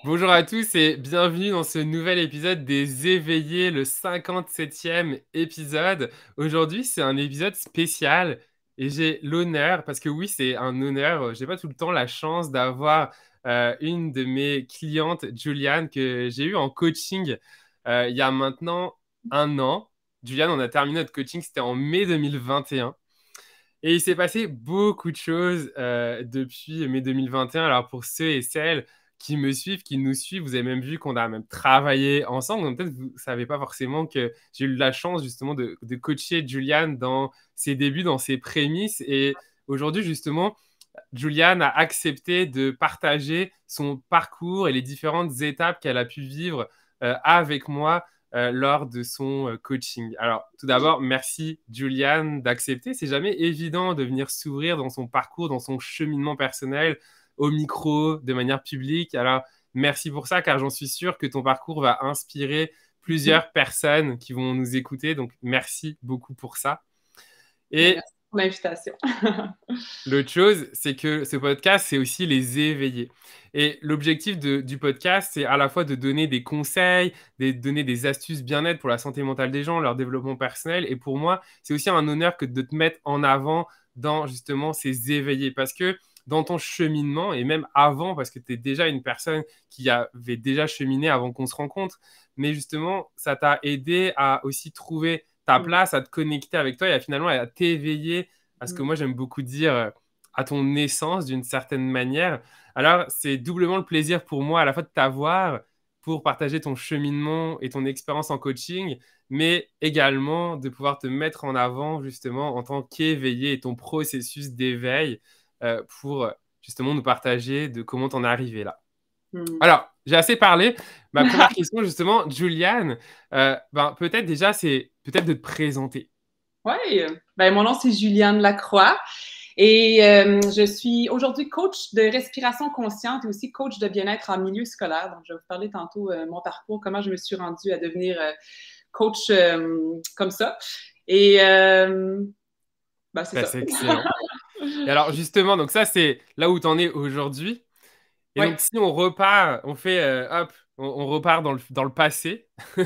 Bonjour à tous et bienvenue dans ce nouvel épisode des Éveillés, le 57e épisode. Aujourd'hui, c'est un épisode spécial et j'ai l'honneur, parce que oui, c'est un honneur, j'ai pas tout le temps la chance d'avoir une de mes clientes, Juliane, que j'ai eue en coaching il y a maintenant un an. Juliane, on a terminé notre coaching, c'était en mai 2021. Et il s'est passé beaucoup de choses depuis mai 2021. Alors pour ceux et celles qui me suivent, qui nous suivent, vous avez même vu qu'on a même travaillé ensemble. Donc peut-être vous ne savez pas forcément que j'ai eu la chance justement de coacher Juliane dans ses débuts, dans ses prémices. Et aujourd'hui justement, Juliane a accepté de partager son parcours et les différentes étapes qu'elle a pu vivre avec moi lors de son coaching. Alors, tout d'abord, merci Juliane d'accepter. C'est jamais évident de venir s'ouvrir dans son parcours, dans son cheminement personnel, au micro, de manière publique. Alors, merci pour ça, car j'en suis sûr que ton parcours va inspirer plusieurs personnes qui vont nous écouter. Donc, merci beaucoup pour ça. Ben, Et merci pour l'invitation. l'autre chose, c'est que ce podcast, c'est aussi les éveiller. Et l'objectif du podcast, c'est à la fois de donner des conseils, de donner des astuces bien-être pour la santé mentale des gens, leur développement personnel. Et pour moi, c'est aussi un honneur que de te mettre en avant dans justement ces éveillés. Parce que dans ton cheminement, et même avant, parce que tu es déjà une personne qui avait déjà cheminé avant qu'on se rencontre, mais justement, ça t'a aidé à aussi trouver ta Mm, place, à te connecter avec toi et à finalement à t'éveiller à ce que mm. moi j'aime beaucoup dire à ton naissance d'une certaine manière. Alors, c'est doublement le plaisir pour moi à la fois de t'avoir pour partager ton cheminement et ton expérience en coaching, mais également de pouvoir te mettre en avant justement en tant qu'éveillé et ton processus d'éveil pour justement nous partager de comment t'en es arrivé là. Mm. Alors, j'ai assez parlé. Ma première question justement, Juliane, peut-être déjà c'est peut-être de te présenter. Oui, ben, mon nom c'est Juliane Lacroix et je suis aujourd'hui coach de respiration consciente et aussi coach de bien-être en milieu scolaire. Donc, je vais vous parler tantôt de mon parcours, comment je me suis rendue à devenir coach comme ça. Et ben, c'est Ben, ça. c'est excellent. Et alors justement, donc ça c'est là où tu en es aujourd'hui. Et Oui, donc si on repart, on fait hop, on repart dans le passé. oui.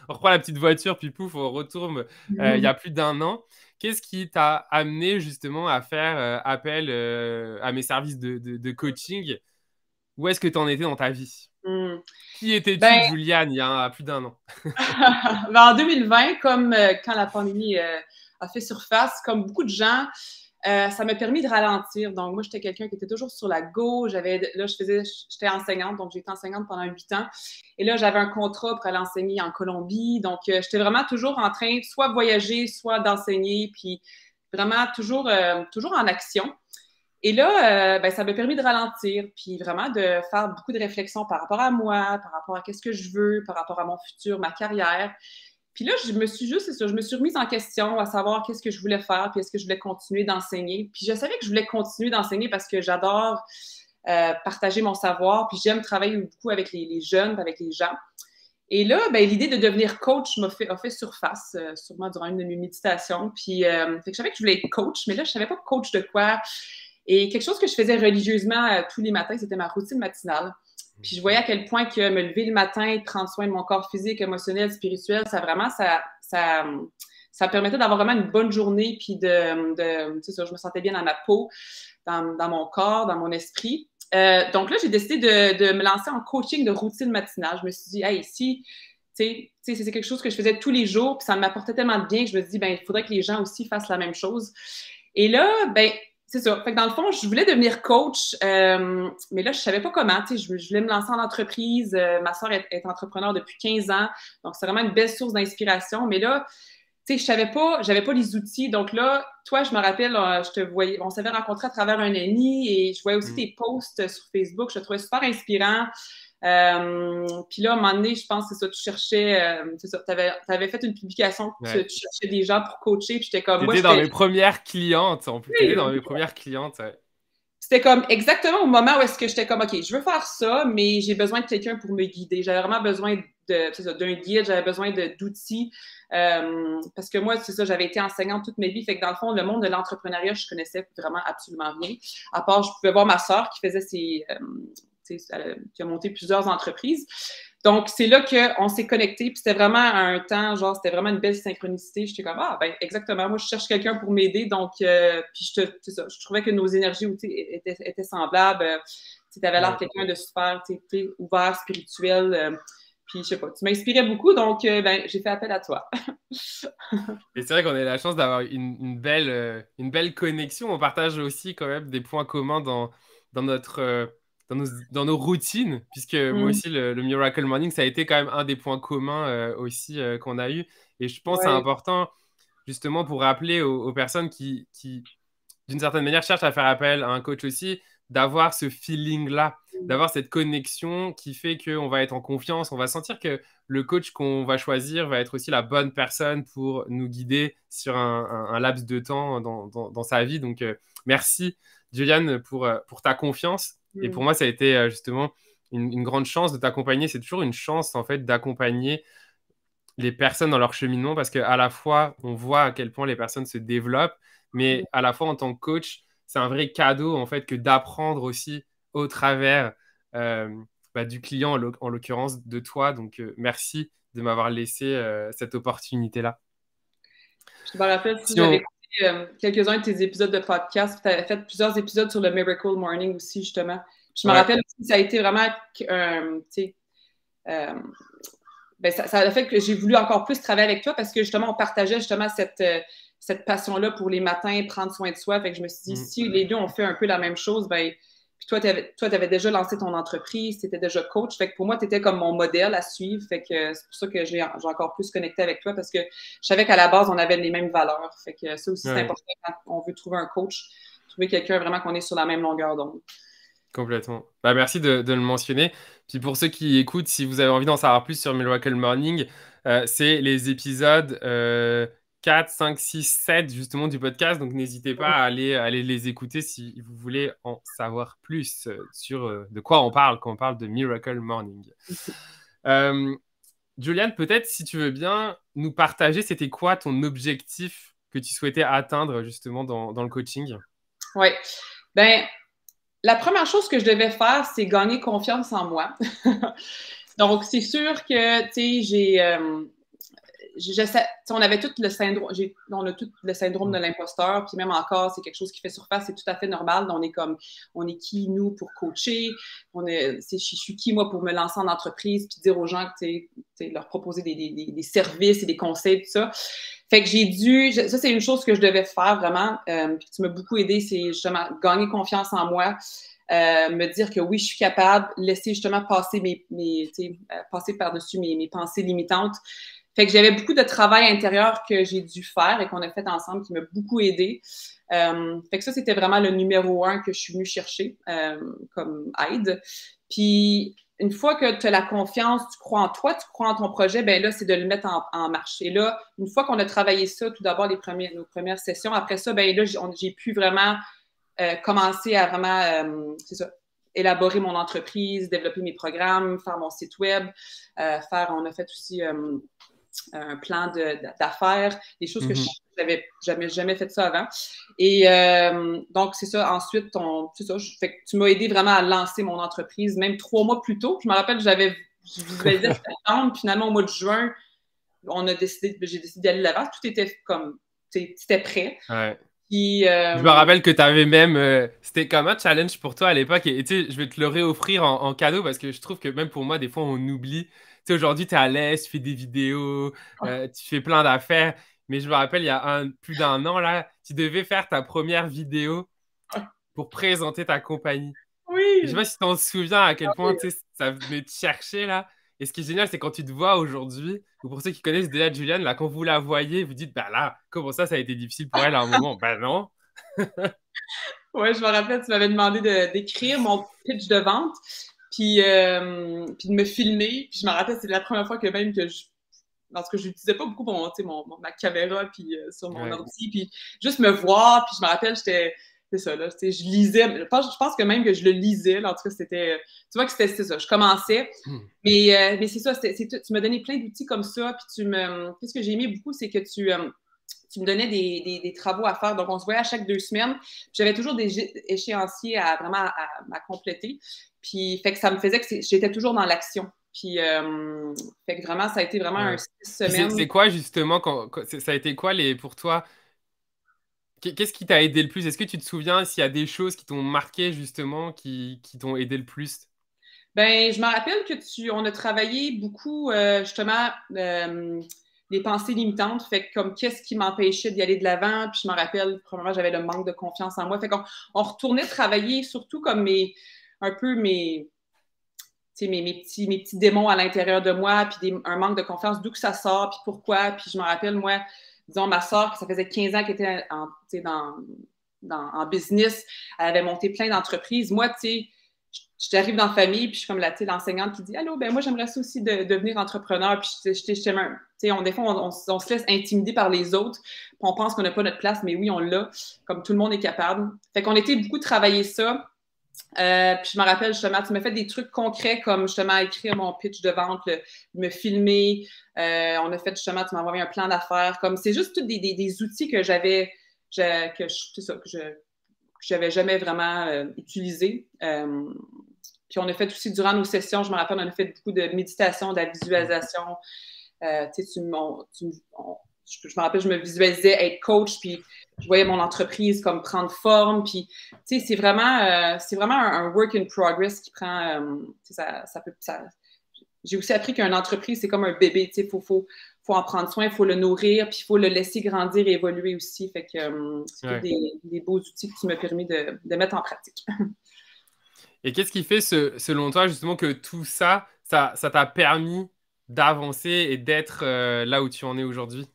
On reprend la petite voiture, puis pouf, on retourne il y a plus d'un an. Qu'est-ce qui t'a amené justement à faire appel à mes services de coaching? Où est-ce que tu en étais dans ta vie? Mm. Qui étais-tu, Ben, Juliane, il y a plus d'un an? ben, en 2020, comme quand la pandémie a fait surface, comme beaucoup de gens, ça m'a permis de ralentir. Donc, moi, j'étais quelqu'un qui était toujours sur la go. J'étais enseignante, donc j'ai été enseignante pendant 8 ans. Et là, j'avais un contrat pour aller enseigner en Colombie. Donc, j'étais vraiment toujours en train soit de voyager, soit d'enseigner, puis vraiment toujours en action. Et là, ben, ça m'a permis de ralentir, puis vraiment de faire beaucoup de réflexions par rapport à moi, par rapport à qu'est-ce que je veux, par rapport à mon futur, ma carrière. Puis là, c'est ça, je me suis remise en question à savoir qu'est-ce que je voulais faire, puis est-ce que je voulais continuer d'enseigner. Puis je savais que je voulais continuer d'enseigner parce que j'adore partager mon savoir, puis j'aime travailler beaucoup avec les jeunes, avec les gens. Et là, ben, l'idée de devenir coach a fait surface, sûrement durant une de mes méditations. Puis, fait que je savais que je voulais être coach, mais là, je savais pas coach de quoi. Et quelque chose que je faisais religieusement tous les matins, c'était ma routine matinale. Puis je voyais à quel point que me lever le matin, prendre soin de mon corps physique, émotionnel, spirituel, ça permettait d'avoir vraiment une bonne journée, puis tu sais, je me sentais bien dans ma peau, dans mon corps, dans mon esprit. Donc là, j'ai décidé de me lancer en coaching de routine matinale. Je me suis dit, hey, si, tu sais, c'est quelque chose que je faisais tous les jours, puis ça m'apportait tellement de bien que je me suis dit, ben, il faudrait que les gens aussi fassent la même chose. Et là, ben, c'est ça. Fait que dans le fond, je voulais devenir coach, mais là, je savais pas comment. Tu sais, je voulais me lancer en entreprise. Ma soeur est entrepreneur depuis 15 ans, donc c'est vraiment une belle source d'inspiration. Mais là, tu sais, j'avais pas les outils. Donc là, toi, je me rappelle, je te voyais, on s'avait rencontrés à travers un ami et je voyais aussi Mm. tes posts sur Facebook. Je te trouvais super inspirant. Puis là, à un moment donné, je pense que c'est ça, tu cherchais, c'est ça, t'avais fait une publication, Ouais. tu cherchais des gens pour coacher, puis j'étais comme, moi, T'étais dans mes premières clientes, en plus. T'étais dans mes premières clientes. Ouais. c'était comme exactement au moment où est-ce que j'étais comme, OK, je veux faire ça, mais j'ai besoin de quelqu'un pour me guider. J'avais vraiment besoin d'un guide, j'avais besoin d'outils. Parce que moi, c'est ça, j'avais été enseignante toute ma vie. Fait que dans le fond, le monde de l'entrepreneuriat, je connaissais vraiment absolument rien. À part, je pouvais voir ma soeur qui faisait qui a monté plusieurs entreprises. Donc, c'est là qu'on s'est connectés, puis c'était vraiment un temps, genre, c'était vraiment une belle synchronicité. J'étais comme, ah, ben exactement, moi, je cherche quelqu'un pour m'aider, donc, puis je trouvais que nos énergies étaient semblables. Tu avais l'air quelqu'un de super, ouvert, spirituel, puis, je sais pas, tu m'inspirais beaucoup, donc ben, j'ai fait appel à toi. Et c'est vrai qu'on a la chance d'avoir une belle connexion. On partage aussi quand même des points communs dans notre, dans nos routines, puisque moi Mm. aussi, le Miracle Morning, ça a été quand même un des points communs aussi qu'on a eu. Et je pense que c'est Ouais. important, justement, pour rappeler aux personnes qui d'une certaine manière, cherche à faire appel à un coach aussi, d'avoir ce feeling-là, d'avoir cette connexion qui fait qu'on va être en confiance, on va sentir que le coach qu'on va choisir va être aussi la bonne personne pour nous guider sur un laps de temps dans sa vie. Donc, merci, Juliane, pour ta confiance. Et pour Mm. moi, ça a été justement une grande chance de t'accompagner. C'est toujours une chance, en fait, d'accompagner les personnes dans leur cheminement parce qu'à la fois, on voit à quel point les personnes se développent, mais à la fois, en tant que coach, c'est un vrai cadeau, en fait, que d'apprendre aussi au travers euh, du client, en l'occurrence de toi. Donc, merci de m'avoir laissé cette opportunité-là. Je me rappelle si Si j'avais on... écouté quelques-uns de tes épisodes de podcast, tu avais fait plusieurs épisodes sur le Miracle Morning aussi, justement. Je me Ouais. rappelle aussi, ça a été vraiment, tu sais, ben, ça a fait que j'ai voulu encore plus travailler avec toi parce que justement, on partageait justement cette passion-là pour les matins, prendre soin de soi. Fait que je me suis dit, Mm. si les deux ont fait un peu la même chose, ben, puis toi, tu avais déjà lancé ton entreprise, tu étais déjà coach. Fait que pour moi, tu étais comme mon modèle à suivre. Fait que c'est pour ça que j'ai encore plus connecté avec toi parce que je savais qu'à la base, on avait les mêmes valeurs. Fait que ça aussi, c'est Ouais. important quand on veut trouver un coach, trouver quelqu'un vraiment qu'on est sur la même longueur d'onde. Complètement. Merci de le mentionner. Puis pour ceux qui écoutent, si vous avez envie d'en savoir plus sur Miracle Morning, c'est les épisodes 4, 5, 6, 7 justement du podcast. Donc n'hésitez pas à aller les écouter si vous voulez en savoir plus sur de quoi on parle quand on parle de Miracle Morning. Euh, Juliane, peut-être si tu veux bien nous partager, c'était quoi ton objectif que tu souhaitais atteindre justement dans le coaching? Oui. Ben, la première chose que je devais faire, c'est gagner confiance en moi. Donc, c'est sûr que, tu sais, on avait tout le syndrome, on a tout le syndrome de l'imposteur, puis même encore, c'est quelque chose qui fait surface, c'est tout à fait normal. On est comme, on est qui, nous, pour coacher? Je suis qui, moi, pour me lancer en entreprise, puis dire aux gens que, tu sais, leur proposer des services et des conseils, tout ça. Fait que ça, c'est une chose que je devais faire vraiment, puis tu m'as beaucoup aidé, c'est justement gagner confiance en moi. Me dire que oui, je suis capable, laisser justement passer passer par-dessus mes pensées limitantes. Fait que j'avais beaucoup de travail intérieur que j'ai dû faire et qu'on a fait ensemble qui m'a beaucoup aidé. Fait que ça, c'était vraiment le numéro 1 que je suis venue chercher comme aide. Puis, une fois que tu as la confiance, tu crois en toi, tu crois en ton projet, ben là, c'est de le mettre en marche. Et là, une fois qu'on a travaillé ça, tout d'abord, nos premières sessions, après ça, ben là, j'ai pu vraiment commencer à vraiment, c'est ça, élaborer mon entreprise, développer mes programmes, faire mon site web, on a fait aussi un plan d'affaires, des choses que je n'avais jamais fait ça avant. Et donc, c'est ça. Ensuite, c'est ça, fait que tu m'as aidé vraiment à lancer mon entreprise, même 3 mois plus tôt. Je me rappelle, je visualisais septembre, puis finalement, au mois de juin, j'ai décidé d'aller là-bas. Tout était comme, c'était prêt. Ouais. Puis, Je me rappelle que tu avais même. C'était comme un challenge pour toi à l'époque. Et tu sais, je vais te le réoffrir en cadeau parce que je trouve que même pour moi, des fois, on oublie. Tu sais, aujourd'hui, tu es à l'aise, tu fais des vidéos, tu fais plein d'affaires. Mais je me rappelle, il y a plus d'un an, là, tu devais faire ta première vidéo pour présenter ta compagnie. Et je sais oui, pas si tu t'en souviens à quel point tu sais, ça venait te chercher, là. Et ce qui est génial, c'est quand tu te vois aujourd'hui, ou pour ceux qui connaissent déjà Juliane, là, quand vous la voyez, vous dites, bah là, comment ça a été difficile pour elle à un moment? Bah non. ouais, je me rappelle, tu m'avais demandé d'écrire mon pitch de vente, puis de me filmer. Puis je me rappelle, c'est la première fois que même que parce que je n'utilisais pas beaucoup ma caméra puis sur mon Ouais. ordi, puis juste me voir, puis je me rappelle, c'est ça, là, je lisais, je pense que même que je le lisais, là, en tout cas, tu vois que c'était ça, je commençais, Hmm. mais c'est ça, tu m'as donné plein d'outils comme ça, puis qu'est-ce que j'ai aimé beaucoup, c'est que tu me donnais des travaux à faire. Donc, on se voyait à chaque 2 semaines. J'avais toujours des échéanciers à compléter. Puis, fait que ça me faisait que j'étais toujours dans l'action. Puis, fait que vraiment, ça a été vraiment un Ouais. 6 semaines. C'est quoi justement ça a été quoi pour toi? Qu'est-ce qui t'a aidé le plus? Est-ce que tu te souviens s'il y a des choses qui t'ont marqué justement, qui t'ont aidé le plus? Ben, je me rappelle on a travaillé beaucoup, justement, les pensées limitantes. Fait que comme qu'est-ce qui m'empêchait d'y aller de l'avant. Puis je me rappelle, premièrement, j'avais le manque de confiance en moi. Fait qu'on retournait travailler surtout comme un peu mes petits démons à l'intérieur de moi, puis un manque de confiance, d'où que ça sort, puis pourquoi. Puis je me rappelle, moi, disons, ma soeur, ça faisait 15 ans qu'elle était en business, elle avait monté plein d'entreprises. Moi, tu sais, j'arrive dans la famille, puis je suis comme l'enseignante qui dit Allô, ben moi, j'aimerais ça aussi devenir entrepreneur. Puis des fois, on se laisse intimider par les autres, puis on pense qu'on n'a pas notre place, mais oui, on l'a, comme tout le monde est capable. Fait qu'on était beaucoup travailler ça. Puis je me rappelle justement, tu m'as fait des trucs concrets comme justement écrire mon pitch de vente, me filmer. On a fait justement, tu m'as envoyé un plan d'affaires. Comme c'est juste tous des outils que j'avais jamais vraiment utilisés. Puis on a fait aussi durant nos sessions, je me rappelle, on a fait beaucoup de méditation, de la visualisation. Je me rappelle, je me visualisais être coach, puis je voyais mon entreprise comme prendre forme. Puis, tu sais, c'est vraiment un work in progress qui prend. J'ai aussi appris qu'une entreprise, c'est comme un bébé. Tu sais, faut en prendre soin, il faut le nourrir, puis il faut le laisser grandir et évoluer aussi. Fait que c'est tous Ouais. des beaux outils que tu m'as permis de mettre en pratique. Et qu'est-ce qui fait, selon toi, justement, que tout ça t'a permis d'avancer et d'être là où tu en es aujourd'hui?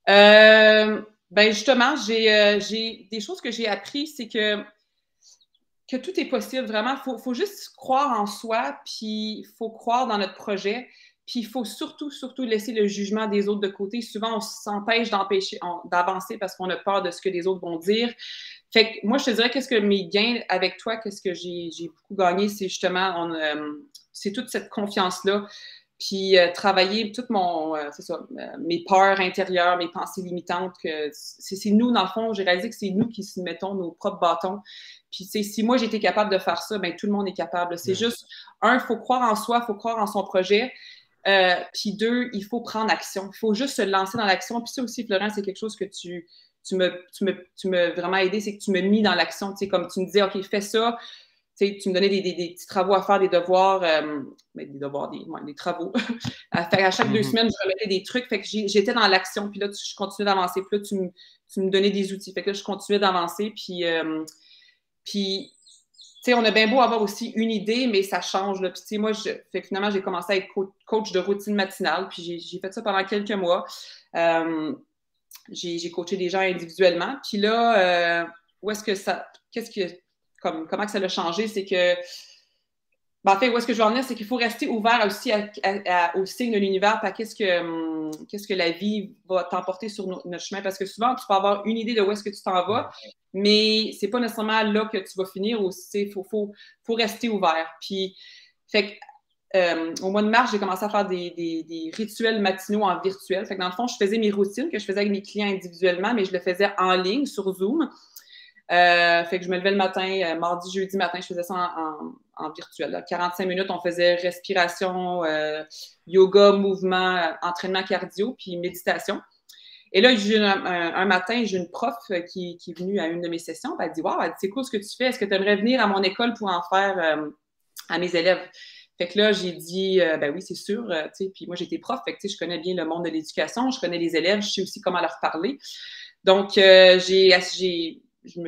Ben justement, j'ai des choses que j'ai appris, c'est que tout est possible, vraiment. Faut juste croire en soi, puis il faut croire dans notre projet, puis il faut surtout, surtout laisser le jugement des autres de côté. Souvent, on s'empêche d'avancer parce qu'on a peur de ce que les autres vont dire. Fait que moi, je te dirais, qu'est-ce que mes gains avec toi, qu'est-ce que j'ai beaucoup gagné, c'est justement, c'est toute cette confiance-là. Puis travailler c'est ça, mes peurs intérieures, mes pensées limitantes, que c'est nous, dans le fond, j'ai réalisé que c'est nous qui se mettons nos propres bâtons. Puis si moi j'étais capable de faire ça, ben tout le monde est capable. C'est Ouais. juste, il faut croire en soi, il faut croire en son projet. Puis deux, il faut prendre action. Il faut juste se lancer dans l'action. Puis ça aussi, Florent, c'est quelque chose que tu m'as vraiment aidé, c'est que tu m'as mis dans l'action. Tu sais, comme tu me disais, OK, fais ça. Tu sais, tu me donnais des petits travaux à faire, des devoirs, des travaux. À faire à chaque 2 semaines, je remettais des trucs. Fait que j'étais dans l'action. Puis là, je continuais d'avancer. Puis là, tu me donnais des outils. Fait que là, je continuais d'avancer. Puis tu sais, on a bien beau avoir aussi une idée, mais ça change. Là. Puis, tu sais, moi, fait que finalement, j'ai commencé à être coach de routine matinale. Puis, j'ai fait ça pendant quelques mois. J'ai coaché des gens individuellement. Puis là, où est-ce que comment que ça l'a changé? C'est que, ben, en fait, où est-ce que je veux en venir? C'est qu'il faut rester ouvert aussi aux signes de l'univers, à qu'est-ce que la vie va t'emporter sur notre chemin. Parce que souvent, tu peux avoir une idée de où est-ce que tu t'en vas, mais c'est pas nécessairement là que tu vas finir aussi. Il faut rester ouvert. Puis, fait que, au mois de mars, j'ai commencé à faire des rituels matinaux en virtuel. Fait que dans le fond, je faisais mes routines que je faisais avec mes clients individuellement, mais je le faisais en ligne sur Zoom. Fait que je me levais le matin, mardi, jeudi matin, je faisais ça en virtuel. Là. 45 minutes, on faisait respiration, yoga, mouvement, entraînement cardio, puis méditation. Et là, un matin, j'ai une prof qui est venue à une de mes sessions. Elle dit Wow, c'est cool ce que tu fais. Est-ce que tu aimerais venir à mon école pour en faire à mes élèves? Fait que là, j'ai dit Ben oui, c'est sûr. Puis moi, j'étais prof, fait que je connais bien le monde de l'éducation, je connais les élèves, je sais aussi comment leur parler. Donc, ils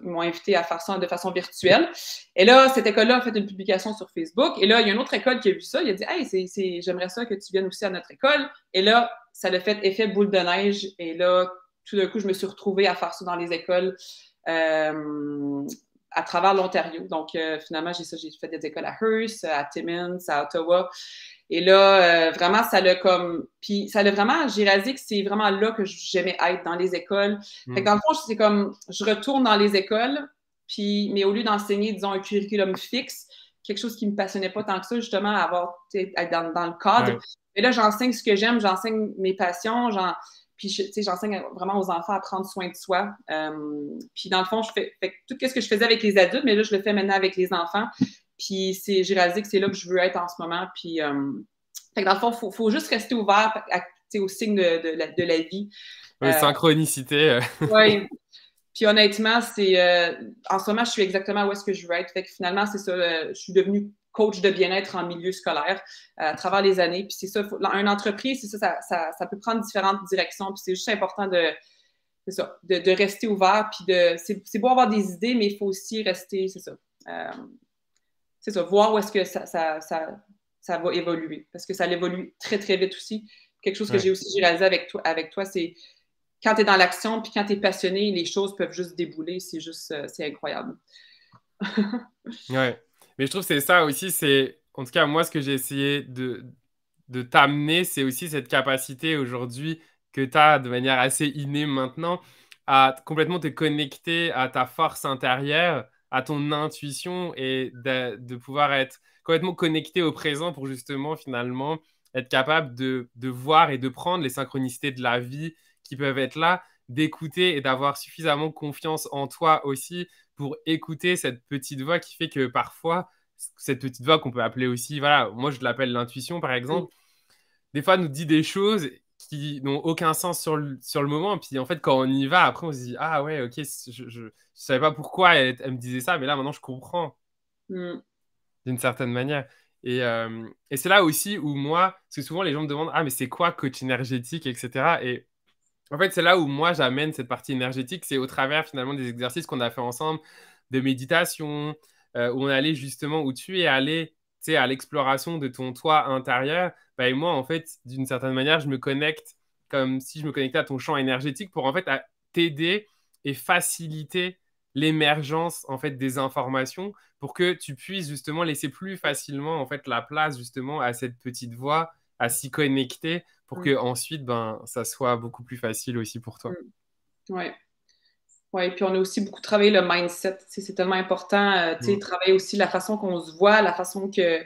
m'ont invité à faire ça de façon virtuelle. Et là, cette école-là a fait une publication sur Facebook. Et là, il y a une autre école qui a vu ça. Il a dit Hey, j'aimerais ça que tu viennes aussi à notre école. Et là, ça a fait effet boule de neige. Et là, tout d'un coup, je me suis retrouvée à faire ça dans les écoles à travers l'Ontario. Donc, finalement, j'ai fait des écoles à Hearst, à Timmins, à Ottawa. Et là, vraiment, ça l'a comme... Puis ça l'a vraiment... J'ai réalisé que c'est vraiment là que j'aimais être, dans les écoles. Fait que dans le fond, c'est comme... Je retourne dans les écoles, mais au lieu d'enseigner, disons, un curriculum fixe, quelque chose qui ne me passionnait pas tant que ça, justement, être dans le cadre. Ouais. Et là, j'enseigne ce que j'aime, j'enseigne mes passions, Puis, j'enseigne vraiment aux enfants à prendre soin de soi. Puis, dans le fond, fait tout ce que je faisais avec les adultes, mais là, je le fais maintenant avec les enfants. Puis, j'ai réalisé que c'est là que je veux être en ce moment. Puis, fait que dans le fond, faut juste rester ouvert aux signes de la vie. Synchronicité. Oui. Puis honnêtement, en ce moment, je suis exactement où est-ce que je veux être. Fait que finalement, c'est ça. Je suis devenue coach de bien-être en milieu scolaire à travers les années. Puis c'est ça, une entreprise, c'est ça peut prendre différentes directions. Puis c'est juste important de rester ouvert. Puis c'est beau avoir des idées, mais il faut aussi rester, c'est ça, voir où est-ce que ça va évoluer. Parce que ça évolue très, très vite aussi. Quelque chose que j'ai réalisé avec toi, c'est quand tu es dans l'action puis quand tu es passionné, les choses peuvent juste débouler. C'est incroyable. Ouais. Mais je trouve que c'est ça aussi, en tout cas, moi, ce que j'ai essayé de t'amener, c'est aussi cette capacité aujourd'hui que tu as de manière assez innée maintenant à complètement te connecter à ta force intérieure, à ton intuition et de pouvoir être complètement connecté au présent pour justement finalement être capable de voir et de prendre les synchronicités de la vie qui peuvent être là, d'écouter et d'avoir suffisamment confiance en toi aussi pour écouter cette petite voix qui fait que parfois, cette petite voix qu'on peut appeler aussi, voilà, moi je l'appelle l'intuition par exemple, des fois nous dit des choses qui n'ont aucun sens sur le moment. Puis en fait, quand on y va, après on se dit, ah ouais, ok, je savais pas pourquoi elle me disait ça, mais là maintenant je comprends Mm. d'une certaine manière. Et c'est là aussi où moi, parce que souvent les gens me demandent, ah mais c'est quoi coach énergétique, etc. Et en fait, c'est là où moi j'amène cette partie énergétique, c'est au travers finalement des exercices qu'on a fait ensemble, de méditation, où on allait justement, où tu es allé, tu sais, à l'exploration de ton toi intérieur. Bah, et moi, en fait, d'une certaine manière, je me connecte comme si je me connectais à ton champ énergétique pour en fait t'aider et faciliter l'émergence en fait des informations pour que tu puisses justement laisser plus facilement en fait la place justement à cette petite voix, à s'y connecter pour que ensuite ben ça soit beaucoup plus facile aussi pour toi. Ouais. Ouais, puis on a aussi beaucoup travaillé le mindset. C'est tellement important, travailler aussi la façon qu'on se voit, la façon que,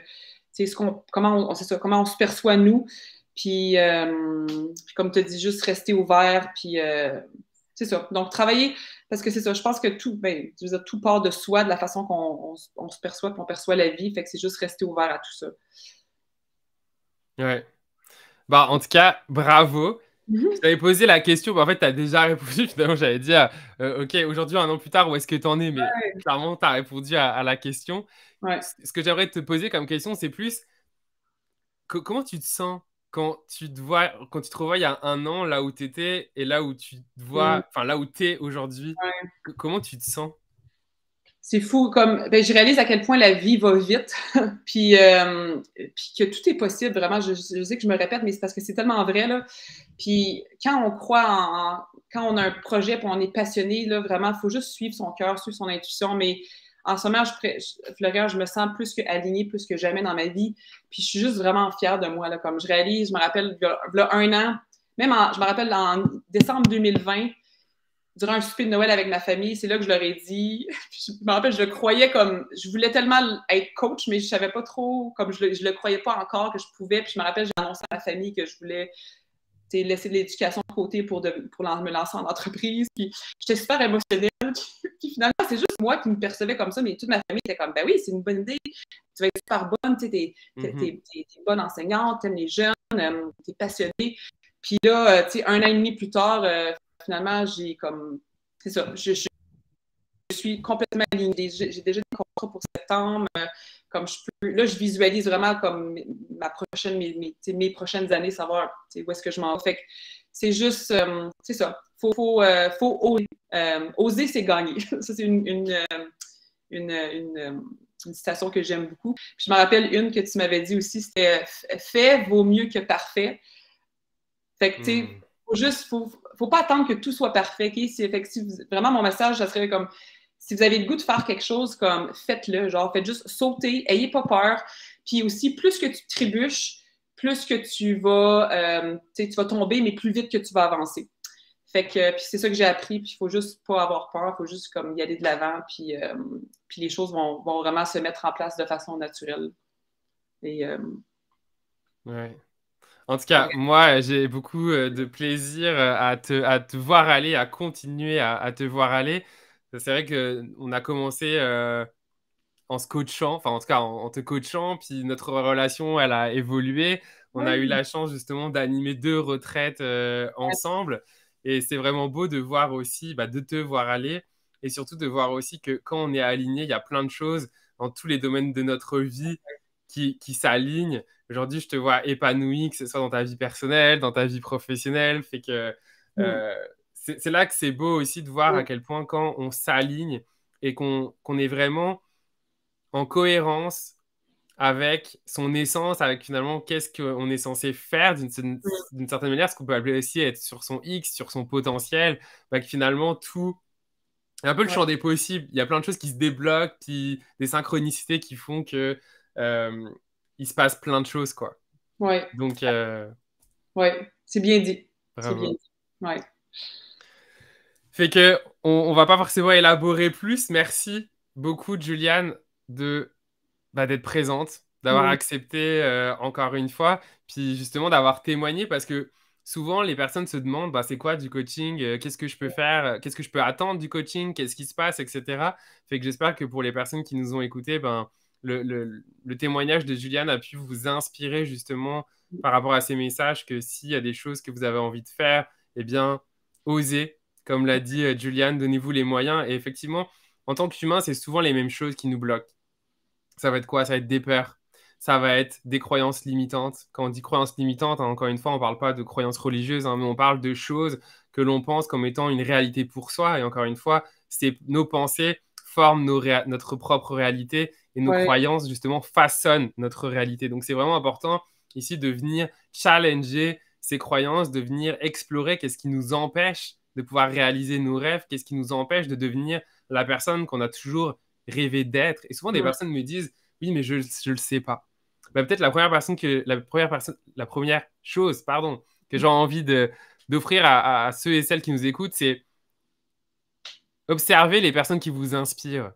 comment on se perçoit nous. Puis comme tu as dit, juste rester ouvert, puis c'est ça. Donc, travailler, parce que c'est ça, je pense que je veux dire, tout part de soi, de la façon qu'on se perçoit, qu'on perçoit la vie. Fait que c'est juste rester ouvert à tout ça. Ouais. Bah, en tout cas, bravo. Je Mhm. t'avais posé la question, mais en fait, tu as déjà répondu. Finalement, j'allais dire, OK, aujourd'hui, un an plus tard, où est-ce que tu en es? Mais clairement, tu as répondu à la question. Ouais. Ce que j'aimerais te poser comme question, c'est plus, comment tu te sens quand tu te revois il y a un an, là où tu étais, et là où tu te Mm. vois, enfin, là où tu es aujourd'hui? Ouais. Comment tu te sens? C'est fou, je réalise à quel point la vie va vite, puis que tout est possible, vraiment. Je sais que je me répète, mais c'est parce que c'est tellement vrai, là. Puis quand on croit quand on a un projet, puis on est passionné, là, vraiment, il faut juste suivre son cœur, suivre son intuition. Mais en ce moment, Florian, je me sens plus qu'alignée, plus que jamais dans ma vie. Puis je suis juste vraiment fière de moi, là. Comme je réalise, je me rappelle, il y a un an, je me rappelle en décembre 2020, durant un souper de Noël avec ma famille, c'est là que je leur ai dit. Je me rappelle, je croyais comme. Je voulais tellement être coach, mais je savais pas trop, comme je le croyais pas encore que je pouvais. Puis je me rappelle, j'ai annoncé à ma famille que je voulais laisser l'éducation de côté pour me lancer en entreprise. Puis j'étais super émotionnelle. Puis finalement, c'est juste moi qui me percevais comme ça, mais toute ma famille était comme, ben oui, c'est une bonne idée. Tu vas être super bonne, tu sais, t'es bonne enseignante, t'aimes les jeunes, t'es passionnée. Puis là, tu sais, un an et demi plus tard, finalement, j'ai comme. C'est ça. Je suis complètement alignée. J'ai déjà des contrats pour septembre. Comme je peux. Là, je visualise vraiment comme mes prochaines années, savoir où est-ce que je m'en vais. Fait que c'est juste. C'est ça. Faut oser. Oser, c'est gagner. Ça, c'est une citation que j'aime beaucoup. Puis je me rappelle une que tu m'avais dit aussi, c'était fait vaut mieux que parfait. Fait que, tu sais, faut pas attendre que tout soit parfait. Okay? Fait que vraiment, mon message, ça serait comme, si vous avez le goût de faire quelque chose, comme, faites-le. Genre, faites juste sauter, ayez pas peur. Puis aussi, plus que tu trébuches, plus que tu vas tomber, mais plus vite que tu vas avancer. Fait que, puis c'est ça que j'ai appris, puis il faut juste pas avoir peur, il faut juste comme y aller de l'avant, puis les choses vont vraiment se mettre en place de façon naturelle. Et, Ouais. En tout cas, moi, j'ai beaucoup de plaisir à te voir aller, à continuer à te voir aller. C'est vrai qu'on a commencé en se coachant, enfin en tout cas en te coachant, puis notre relation, elle a évolué. On a eu Oui, la chance justement d'animer 2 retraites ensemble. Et c'est vraiment beau de voir aussi, bah, de te voir aller. Et surtout de voir aussi que quand on est aligné, il y a plein de choses dans tous les domaines de notre vie qui s'alignent. Aujourd'hui, je te vois épanoui, que ce soit dans ta vie personnelle, dans ta vie professionnelle. Fait que mm, euh, c'est là que c'est beau aussi de voir à oui, quel point quand on s'aligne et qu'on est vraiment en cohérence avec son essence, avec finalement qu'est-ce qu'on est censé faire mm, d'une certaine manière, ce qu'on peut appeler aussi être sur son X, sur son potentiel, bah, que finalement tout, c'est un peu le ouais, champ des possibles. Il y a plein de choses qui se débloquent, puis des synchronicités qui font que il se passe plein de choses, quoi. ouais, Donc, ouais. C'est bien dit. C'est bien bravo. dit. Ouais. Fait que on va pas forcément élaborer plus. Merci beaucoup, Juliane, de d'être présente, d'avoir Mm, accepté encore une fois, puis justement d'avoir témoigné parce que souvent les personnes se demandent bah, c'est quoi du coaching, qu'est-ce que je peux faire, qu'est-ce que je peux attendre du coaching, qu'est-ce qui se passe, etc. Fait que j'espère que pour les personnes qui nous ont écoutés, ben, le témoignage de Juliane a pu vous inspirer justement par rapport à ces messages que s'il y a des choses que vous avez envie de faire, eh bien, osez. Comme l'a dit Juliane, donnez-vous les moyens. Et effectivement, en tant qu'humain, c'est souvent les mêmes choses qui nous bloquent. Ça va être quoi? Ça va être des peurs. Ça va être des croyances limitantes. Quand on dit croyances limitantes, hein, encore une fois, on ne parle pas de croyances religieuses, hein, mais on parle de choses que l'on pense comme étant une réalité pour soi. Et encore une fois, c'est nos pensées forment notre propre réalité et nos ouais, croyances, justement, façonnent notre réalité. Donc, c'est vraiment important ici de venir challenger ces croyances, de venir explorer qu'est-ce qui nous empêche de pouvoir réaliser nos rêves, qu'est-ce qui nous empêche de devenir la personne qu'on a toujours rêver d'être. Et souvent, des mm, personnes me disent, oui, mais je ne le sais pas. Bah, peut-être la première chose, pardon, que j'ai envie d'offrir à ceux et celles qui nous écoutent, c'est observer les personnes qui vous inspirent.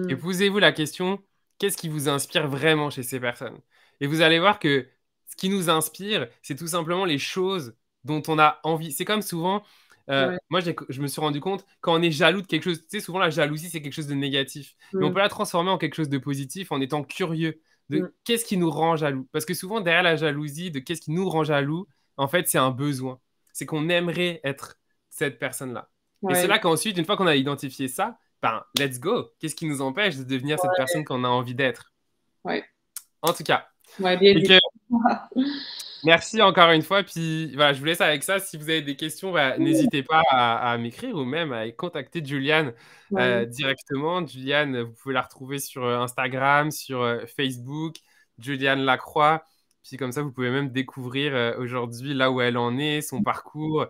Et mm, posez-vous la question, qu'est-ce qui vous inspire vraiment chez ces personnes? Et vous allez voir que ce qui nous inspire, c'est tout simplement les choses dont on a envie. C'est comme souvent, ouais, moi je me suis rendu compte, quand on est jaloux de quelque chose, tu sais, souvent la jalousie, c'est quelque chose de négatif. Mais on mm, peut la transformer en quelque chose de positif en étant curieux de mm, qu'est-ce qui nous rend jaloux. Parce que souvent, derrière la jalousie, de qu'est-ce qui nous rend jaloux, en fait, c'est un besoin. C'est qu'on aimerait être cette personne-là. Et c'est ouais, là qu'ensuite, une fois qu'on a identifié ça, ben, let's go. Qu'est-ce qui nous empêche de devenir cette personne qu'on a envie d'être? ouais, En tout cas, ouais, bien et dit. que, merci encore une fois. Puis voilà, je vous laisse avec ça. Si vous avez des questions, bah, n'hésitez pas à m'écrire ou même à contacter Juliane Ouais, directement. Juliane, vous pouvez la retrouver sur Instagram, sur Facebook, Juliane Lacroix. Puis comme ça, vous pouvez même découvrir aujourd'hui là où elle en est, son parcours.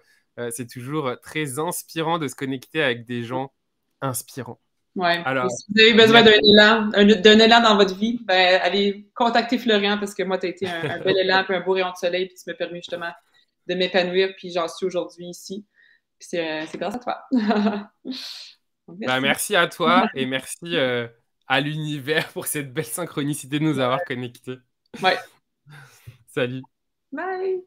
C'est toujours très inspirant de se connecter avec des gens inspirants. ouais. Et Alors, si vous avez besoin merci. d'un élan dans votre vie, ben, allez contacter Florian parce que moi, tu as été un bel élan, puis un beau rayon de soleil, puis tu m'as permis justement de m'épanouir, puis j'en suis aujourd'hui ici. Puis c'est grâce à toi. Donc, Bah, merci. merci à toi et merci à l'univers pour cette belle synchronicité de nous avoir connectés. Ouais. Salut. Bye!